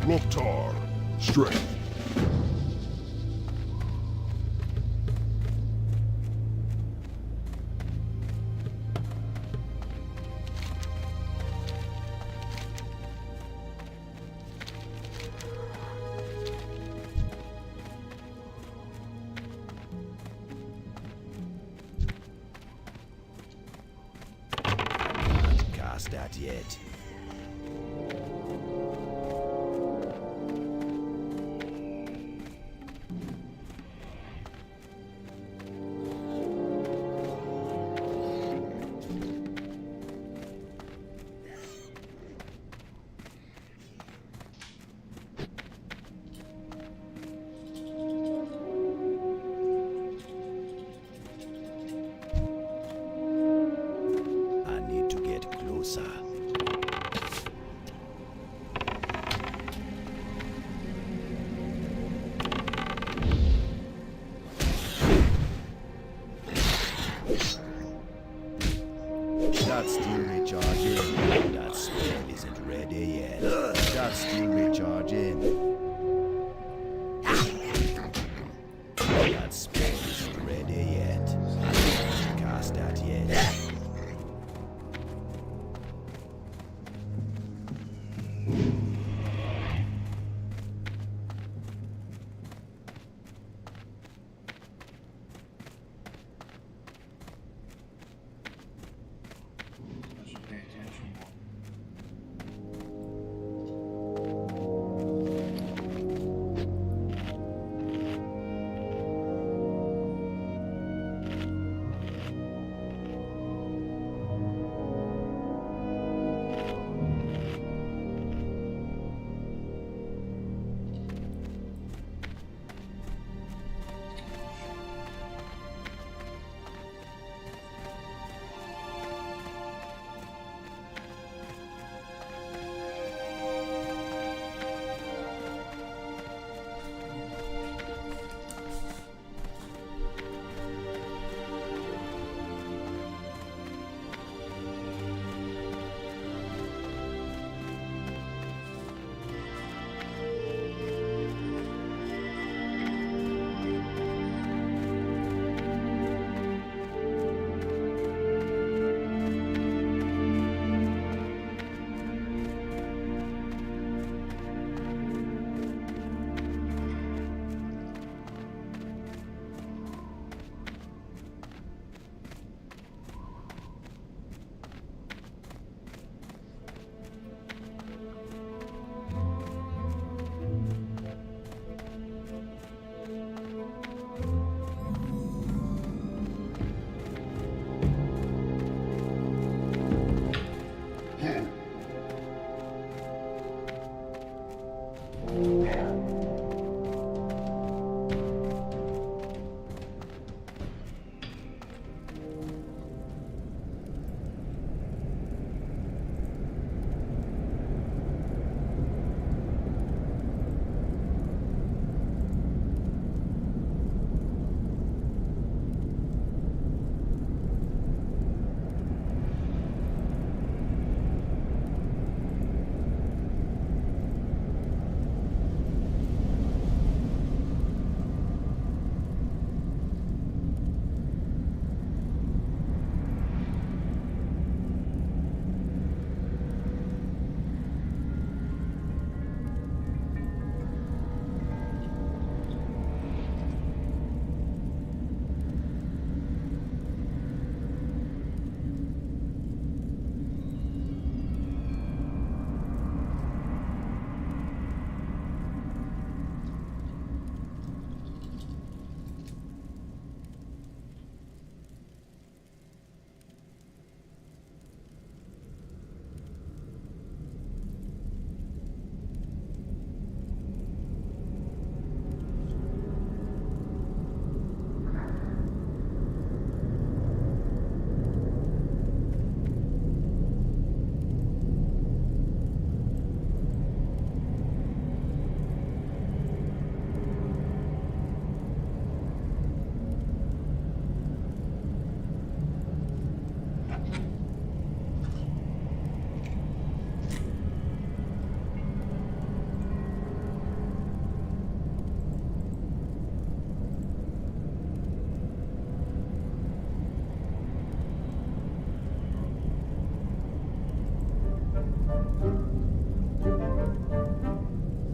Loktar. Strength. Cast that yet. I need to get closer. That's still recharging. That spell isn't ready yet. That's still recharging. That spell isn't ready yet. I can't cast that yet.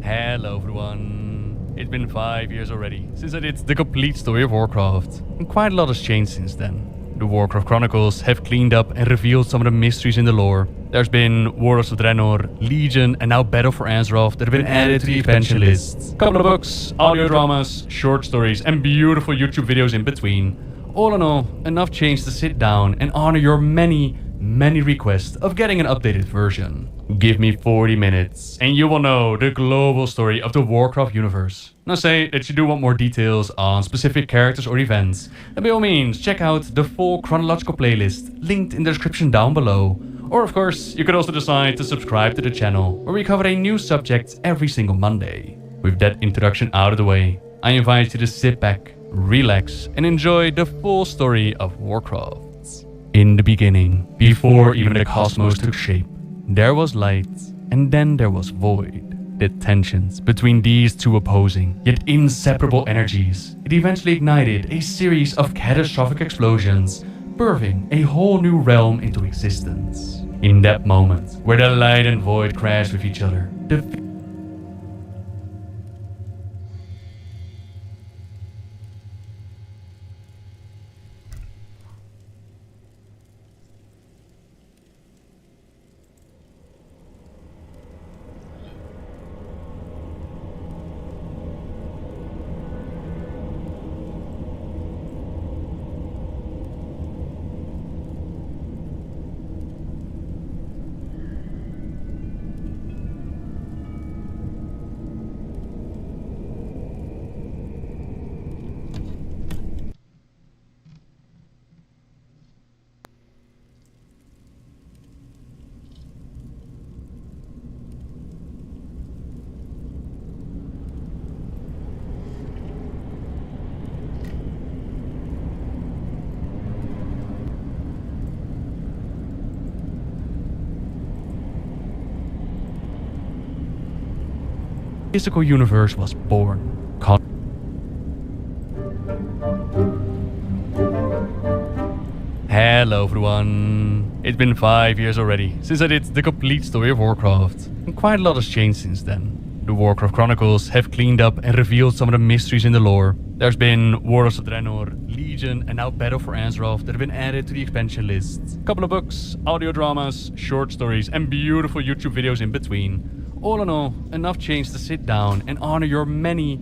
Hello everyone. It's been 5 years already since I did the complete story of Warcraft, and quite a lot has changed since then. The Warcraft Chronicles have cleaned up and revealed some of the mysteries in the lore. There's been Warlords of Draenor, Legion, and now Battle for Azeroth that have been added to the expansion list. Couple of books, audio dramas, short stories, and beautiful YouTube videos in between. All in all, enough change to sit down and honor your many requests of getting an updated version. Give me 40 minutes and you will know the global story of the Warcraft universe. Now say that you do want more details on specific characters or events, then by all means check out the full chronological playlist linked in the description down below. Or of course, you could also decide to subscribe to the channel where we cover a new subject every single Monday. With that introduction out of the way, I invite you to sit back, relax, and enjoy the full story of Warcraft. In the beginning, before even the cosmos took shape, there was light, and then there was void. The tensions between these two opposing, yet inseparable energies, it eventually ignited a series of catastrophic explosions, birthing a whole new realm into existence. In that moment, where the light and void crashed with each other, the physical universe was born. Hello everyone. It's been 5 years already since I did the complete story of Warcraft, and quite a lot has changed since then. The Warcraft Chronicles have cleaned up and revealed some of the mysteries in the lore. There's been Warlords of Draenor, Legion, and now Battle for Azeroth that have been added to the expansion list. Couple of books, audio dramas, short stories, and beautiful YouTube videos in between. All in all, enough change to sit down and honor your many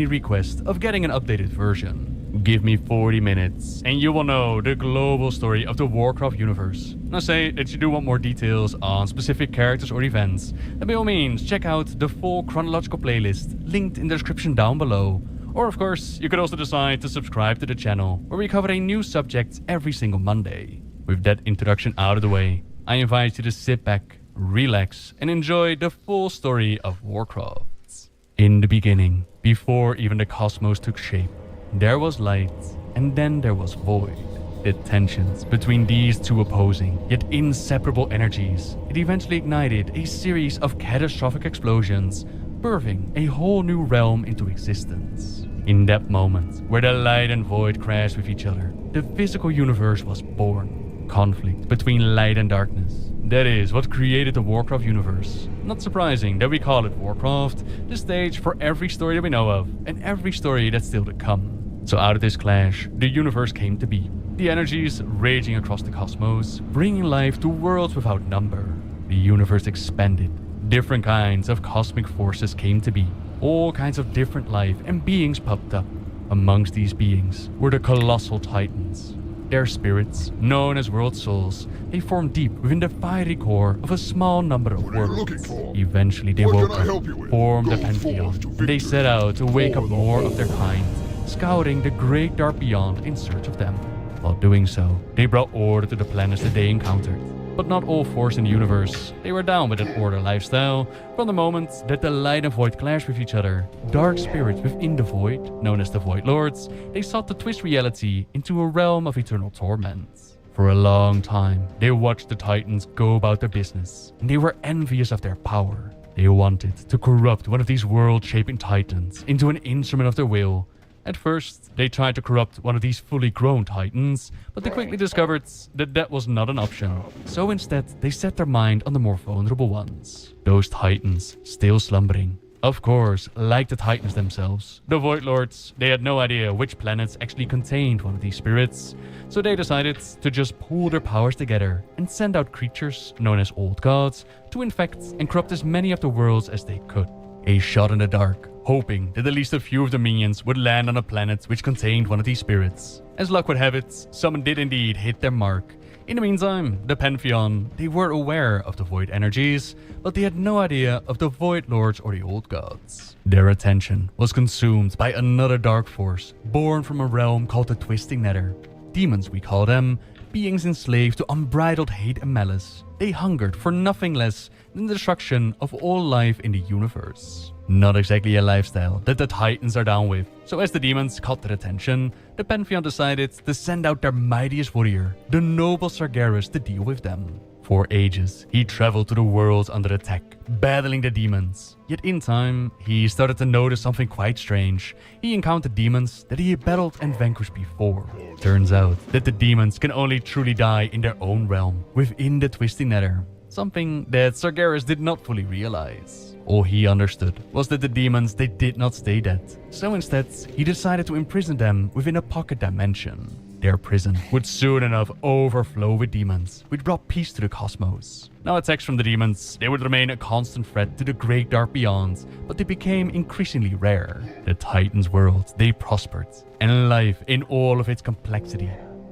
requests of getting an updated version. Give me 40 minutes and you will know the global story of the Warcraft universe. Now say that you do want more details on specific characters or events, then by all means check out the full chronological playlist linked in the description down below. Or of course, you could also decide to subscribe to the channel where we cover a new subject every single Monday. With that introduction out of the way, I invite you to sit back, relax, and enjoy the full story of Warcraft. In the beginning, before even the cosmos took shape, there was light, and then there was void. The tensions between these two opposing, yet inseparable energies, it eventually ignited a series of catastrophic explosions, birthing a whole new realm into existence. In that moment, where the light and void crashed with each other, the physical universe was born. Conflict between light and darkness. That is what created the Warcraft universe. Not surprising that we call it Warcraft, the stage for every story that we know of, and every story that's still to come. So out of this clash, the universe came to be. The energies raging across the cosmos, bringing life to worlds without number. The universe expanded. Different kinds of cosmic forces came to be. All kinds of different life and beings popped up. Amongst these beings were the colossal titans. Their spirits, known as world souls, they formed deep within the fiery core of a small number of worlds. Eventually they woke up, formed a pantheon, and they set out to wake up more of their kind, scouting the great dark beyond in search of them. While doing so, they brought order to the planets that they encountered. But not all force in the universe, they were down with an order lifestyle. From the moment that the light and void clashed with each other, dark spirits within the void, known as the Void Lords, they sought to twist reality into a realm of eternal torment. For a long time, they watched the Titans go about their business, and they were envious of their power. They wanted to corrupt one of these world-shaping Titans into an instrument of their will, At first, they tried to corrupt one of these fully grown titans, but they quickly discovered that that was not an option. So instead, they set their mind on the more vulnerable ones. Those titans still slumbering. Of course, like the titans themselves, the Void Lords, they had no idea which planets actually contained one of these spirits, so they decided to just pool their powers together and send out creatures known as Old Gods to infect and corrupt as many of the worlds as they could. A shot in the dark, hoping that at least a few of the minions would land on a planet which contained one of these spirits. As luck would have it, some did indeed hit their mark. In the meantime, the Pantheon, they were aware of the Void energies, but they had no idea of the Void Lords or the Old Gods. Their attention was consumed by another dark force, born from a realm called the Twisting Nether. Demons, we call them, beings enslaved to unbridled hate and malice. They hungered for nothing less than the destruction of all life in the universe. Not exactly a lifestyle that the Titans are down with. So as the demons caught their attention, the Pantheon decided to send out their mightiest warrior, the noble Sargeras, to deal with them. For ages, he traveled to the worlds under attack, battling the demons. Yet in time, he started to notice something quite strange. He encountered demons that he had battled and vanquished before. Turns out that the demons can only truly die in their own realm, within the Twisting Nether. Something that Sargeras did not fully realize. All he understood was that the demons, they did not stay dead. So instead, he decided to imprison them within a pocket dimension. Their prison would soon enough overflow with demons, which brought peace to the cosmos. Now attacks from the demons, they would remain a constant threat to the great dark beyond, but they became increasingly rare. The Titans' world, they prospered, and life in all of its complexity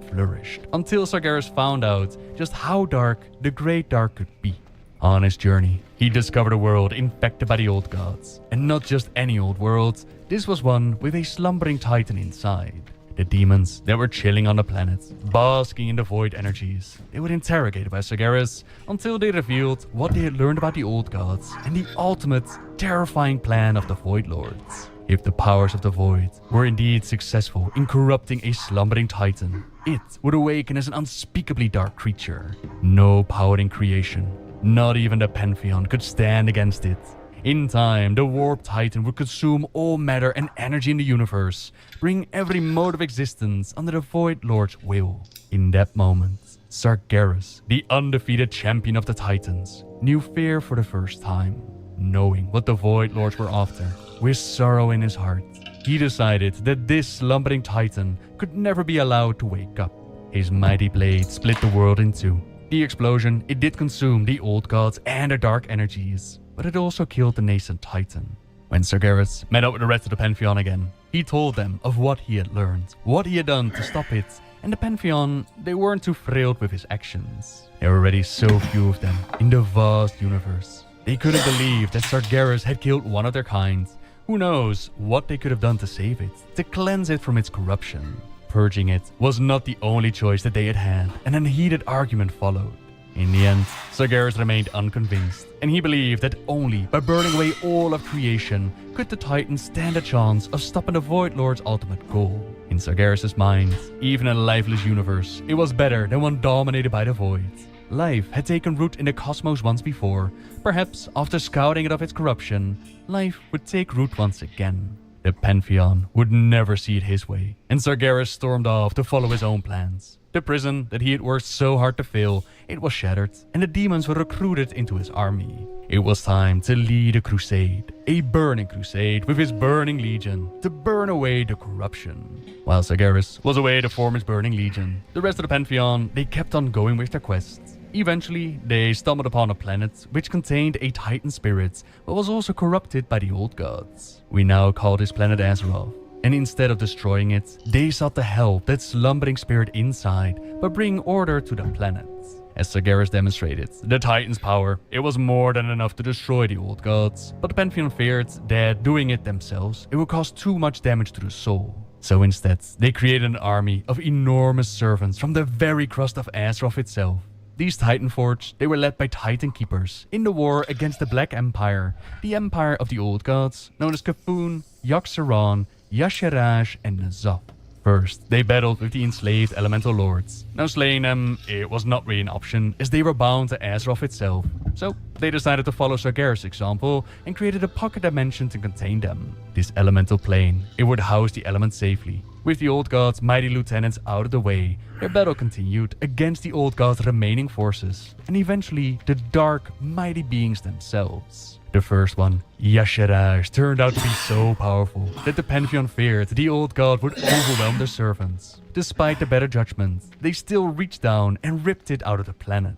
flourished, until Sargeras found out just how dark the great dark could be. On his journey, he discovered a world infected by the Old Gods, and not just any old world, this was one with a slumbering titan inside. The demons that were chilling on the planet, basking in the void energies. They were interrogated by Sargeras until they revealed what they had learned about the Old Gods and the ultimate, terrifying plan of the Void Lords. If the powers of the Void were indeed successful in corrupting a slumbering titan, it would awaken as an unspeakably dark creature. No power in creation, not even the Pantheon, could stand against it. In time, the warped titan would consume all matter and energy in the universe, bring every mode of existence under the Void Lord's will. In that moment, Sargeras, the undefeated champion of the Titans, knew fear for the first time. Knowing what the Void Lords were after, with sorrow in his heart, he decided that this slumbering titan could never be allowed to wake up. His mighty blade split the world in two. The explosion, it did consume the Old Gods and their dark energies, but it also killed the nascent titan. When Sargeras met up with the rest of the Pantheon again, he told them of what he had learned, what he had done to stop it, and the Pantheon, they weren't too thrilled with his actions. There were already so few of them in the vast universe. They couldn't believe that Sargeras had killed one of their kind. Who knows what they could have done to save it, to cleanse it from its corruption. Purging it was not the only choice that they had had, and an heated argument followed. In the end, Sargeras remained unconvinced, and he believed that only by burning away all of creation could the Titans stand a chance of stopping the Void Lord's ultimate goal. In Sargeras' mind, even in a lifeless universe, it was better than one dominated by the Void. Life had taken root in the cosmos once before. Perhaps after scouting it of its corruption, life would take root once again. The Pantheon would never see it his way, and Sargeras stormed off to follow his own plans. The prison that he had worked so hard to fill, it was shattered, and the demons were recruited into his army. It was time to lead a crusade, a burning crusade with his burning legion, to burn away the corruption. While Sargeras was away to form his burning legion, the rest of the Pantheon, they kept on going with their quests. Eventually, they stumbled upon a planet which contained a Titan spirit, but was also corrupted by the Old Gods. We now call this planet Azeroth. And instead of destroying it, they sought to help that slumbering spirit inside by bringing order to the planet. As Sargeras demonstrated, the Titan's power, it was more than enough to destroy the Old Gods, but the Pantheon feared that doing it themselves, it would cause too much damage to the soul. So instead, they created an army of enormous servants from the very crust of Azeroth itself. These Titanforged, they were led by Titan Keepers in the war against the Black Empire, the Empire of the Old Gods, known as Kafun, Yogg-Saron, Y'Shaarj, and N'Zoth. First, they battled with the enslaved Elemental Lords. Now slaying them, it was not really an option, as they were bound to Azeroth itself. So they decided to follow Sargeras' example and created a pocket dimension to contain them. This elemental plane, it would house the elements safely. With the Old God's mighty lieutenants out of the way, their battle continued against the Old God's remaining forces, and eventually the dark, mighty beings themselves. The first one, Yasharaj, turned out to be so powerful that the Pantheon feared the Old God would overwhelm their servants. Despite the better judgment, they still reached down and ripped it out of the planet.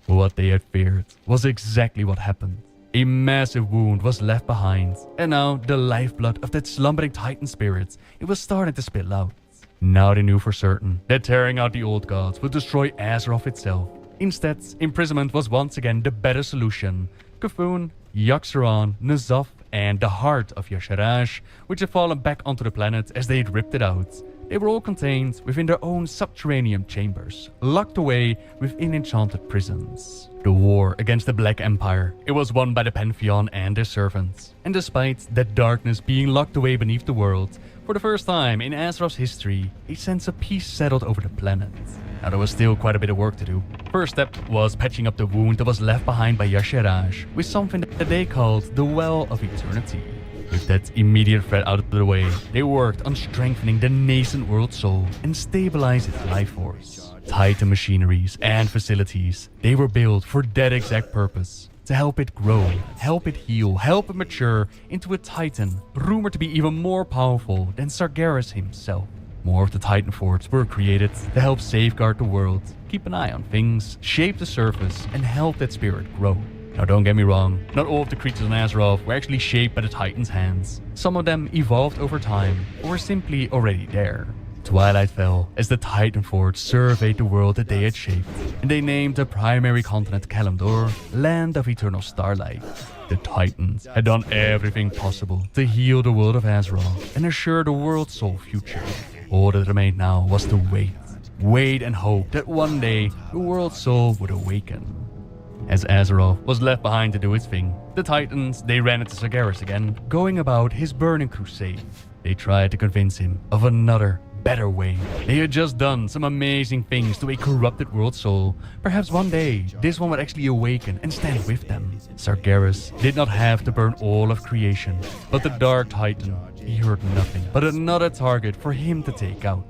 What they had feared was exactly what happened. A massive wound was left behind, and now the lifeblood of that slumbering Titan spirit, it was starting to spill out. Now they knew for certain that tearing out the Old Gods would destroy Azeroth itself. Instead, imprisonment was once again the better solution. Kafun, Yaxaron, N'Zoth, and the heart of Yasharaj, which had fallen back onto the planet as they had ripped it out. They were all contained within their own subterranean chambers, locked away within enchanted prisons. The war against the Black Empire, it was won by the Pantheon and their servants. And despite that darkness being locked away beneath the world, for the first time in Azeroth's history, a sense of peace settled over the planet. Now there was still quite a bit of work to do. First step was patching up the wound that was left behind by Yasharaj with something that they called the Well of Eternity. With that immediate threat out of the way, they worked on strengthening the nascent world soul and stabilize its life force. Titan machineries and facilities, they were built for that exact purpose. To help it grow, help it heal, help it mature into a Titan, rumored to be even more powerful than Sargeras himself. More of the Titan forts were created to help safeguard the world, keep an eye on things, shape the surface, and help that spirit grow. Now don't get me wrong, not all of the creatures on Azeroth were actually shaped by the Titan's hands. Some of them evolved over time, or were simply already there. Twilight fell as the Titan Forge surveyed the world that they had shaped, and they named the primary continent Kalimdor, Land of Eternal Starlight. The Titans had done everything possible to heal the world of Azeroth and assure the world's sole future. All that remained now was to wait and hope that one day the world's soul would awaken. As Azeroth was left behind to do its thing, the Titans, they ran into Sargeras again, going about his burning crusade. They tried to convince him of another, better way. They had just done some amazing things to a corrupted world soul. Perhaps one day, this one would actually awaken and stand with them. Sargeras did not have to burn all of creation, but the Dark Titan, he heard nothing but another target for him to take out.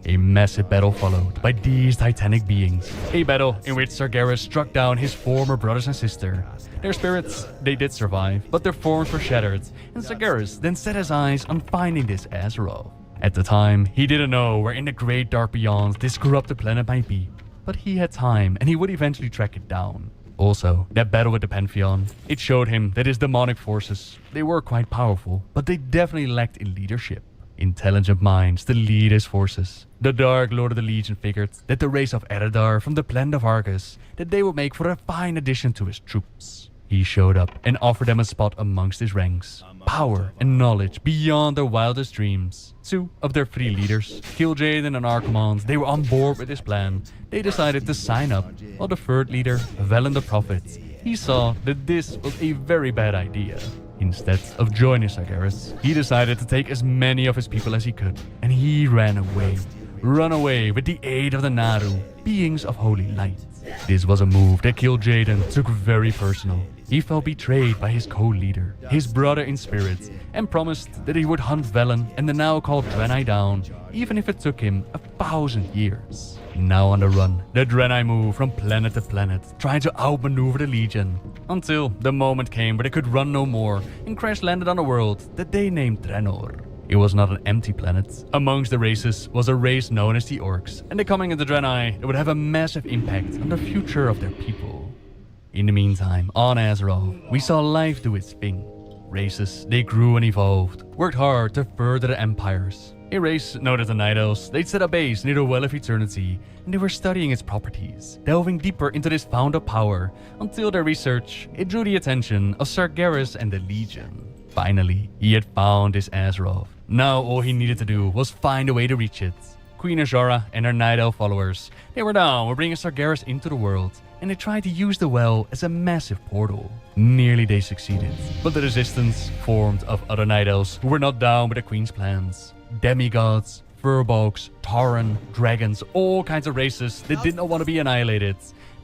A massive battle followed by these titanic beings. A battle in which Sargeras struck down his former brothers and sister. Their spirits, they did survive, but their forms were shattered, and Sargeras then set his eyes on finding this Azeroth. At the time, he didn't know where in the great dark beyond this corrupted planet might be, but he had time and he would eventually track it down. Also, that battle with the Pantheon, it showed him that his demonic forces, they were quite powerful, but they definitely lacked in leadership. Intelligent minds to lead his forces. The Dark Lord of the Legion figured that the race of Eredar from the planet of Argus, that they would make for a fine addition to his troops. He showed up and offered them a spot amongst his ranks. Power and knowledge beyond their wildest dreams. Two of their three leaders, Kil'jaeden and Archimonde, they were on board with his plan. They decided to sign up, while the third leader, Velen the Prophet, he saw that this was a very bad idea. Instead of joining Sargeras, he decided to take as many of his people as he could, and he ran away. Run away with the aid of the Naru, beings of holy light. This was a move that Kil'jaeden took very personal. He felt betrayed by his co-leader, his brother in spirit, and promised that he would hunt Velen and the now called Draenei down, even if it took him 1,000 years. Now on the run, the Draenei moved from planet to planet, trying to outmaneuver the Legion, until the moment came where they could run no more and crash-landed on a world that they named Draenor. It was not an empty planet. Amongst the races was a race known as the Orcs, and the coming of the Draenei, it would have a massive impact on the future of their people. In the meantime, on Azeroth, we saw life do its thing. Races, they grew and evolved, worked hard to further their empires. A race known as the Night Elves, they'd set a base near the Well of Eternity, and they were studying its properties, delving deeper into this fount of power, until their research, it drew the attention of Sargeras and the Legion. Finally, he had found this Azeroth. Now all he needed to do was find a way to reach it. Queen Azshara and her Night Elf followers, they were down with bringing Sargeras into the world, and they tried to use the well as a massive portal. Nearly they succeeded, but the resistance formed of other Night Elves who were not down with the Queen's plans. Demigods, Furbolgs, Tauren, dragons, all kinds of races that did not want to be annihilated.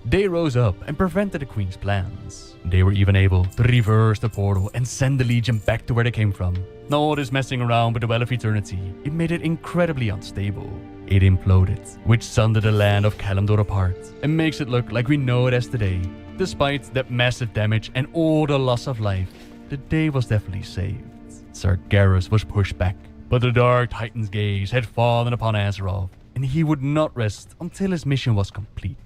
they rose up and prevented the Queen's plans. They were even able to reverse the portal and send the Legion back to where they came from. Now all this messing around with the Well of Eternity, it made it incredibly unstable. It imploded, which sundered the land of Kalimdor apart, and makes it look like we know it as today. Despite that massive damage and all the loss of life, the day was definitely saved. Sargeras was pushed back, but the Dark Titan's gaze had fallen upon Azeroth, and he would not rest until his mission was complete.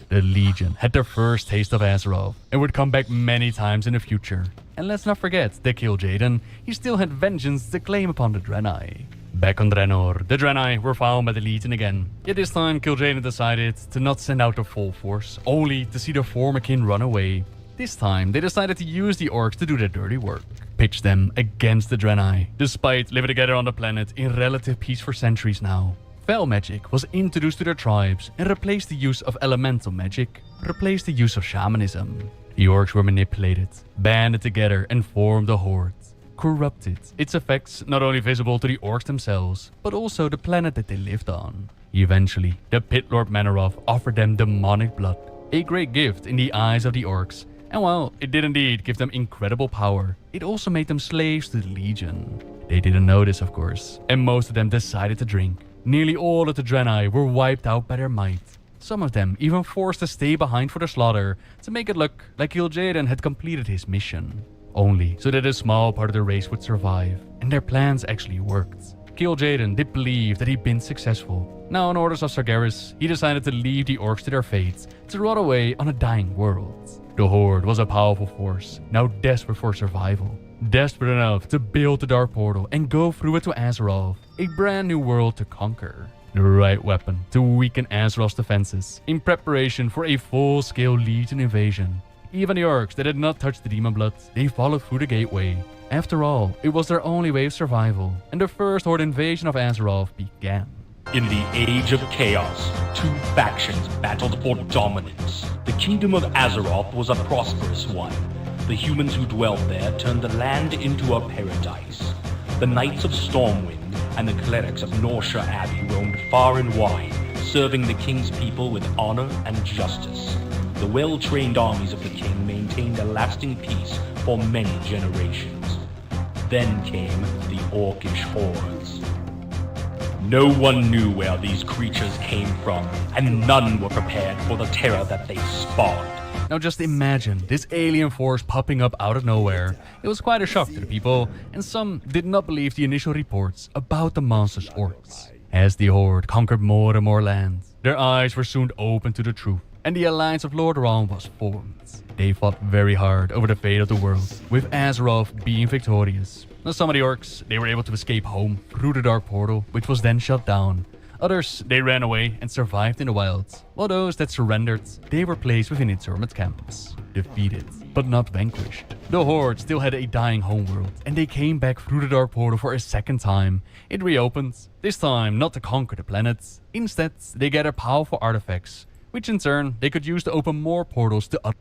The Legion had their first taste of Azeroth, and would come back many times in the future. And let's not forget that Kil'jaeden, he still had vengeance to claim upon the Draenei. Back on Draenor, the Draenei were found by the Legion again. Yet this time Kil'jaeden decided to not send out their full force, only to see their former kin run away. This time they decided to use the orcs to do their dirty work. Pitch them against the Draenei, despite living together on the planet in relative peace for centuries now. Fel magic was introduced to their tribes and replaced the use of elemental magic, replaced the use of shamanism. The orcs were manipulated, banded together and formed a horde. Corrupted, its effects not only visible to the orcs themselves, but also the planet that they lived on. Eventually, the Pit Lord Manoroth offered them demonic blood, a great gift in the eyes of the orcs, and while it did indeed give them incredible power, it also made them slaves to the Legion. They didn't know this, of course, and most of them decided to drink. Nearly all of the Draenei were wiped out by their might. Some of them even forced to stay behind for the slaughter to make it look like Kil'jaeden had completed his mission. Only so that a small part of the race would survive, and their plans actually worked. Kil'jaeden did believe that he'd been successful. Now on orders of Sargeras, he decided to leave the orcs to their fate, to rot away on a dying world. The Horde was a powerful force, now desperate for survival. Desperate enough to build the Dark Portal and go through it to Azeroth, a brand new world to conquer. The right weapon to weaken Azeroth's defenses, in preparation for a full-scale Legion invasion. Even the orcs that had not touched the demon blood, they followed through the gateway. After all, it was their only way of survival, and the first Horde invasion of Azeroth began. In the Age of Chaos, two factions battled for dominance. The Kingdom of Azeroth was a prosperous one. The humans who dwelt there turned the land into a paradise. The Knights of Stormwind and the clerics of Norsha Abbey roamed far and wide, serving the king's people with honor and justice. The well-trained armies of the king maintained a lasting peace for many generations. Then came the Orcish hordes. No one knew where these creatures came from, and none were prepared for the terror that they spawned. Now just imagine this alien force popping up out of nowhere. It was quite a shock to the people, and some did not believe the initial reports about the monstrous orcs. As the Horde conquered more and more land, their eyes were soon opened to the truth, and the Alliance of Lordaeron was formed. They fought very hard over the fate of the world, with Azeroth being victorious. Now some of the orcs, they were able to escape home through the Dark Portal, which was then shut down. Others, they ran away and survived in the wilds, while those that surrendered, they were placed within internment camps. Defeated, but not vanquished. The Horde still had a dying homeworld, and they came back through the Dark Portal for a second time. It reopened, this time not to conquer the planet. Instead, they gathered powerful artifacts, which in turn they could use to open more portals to other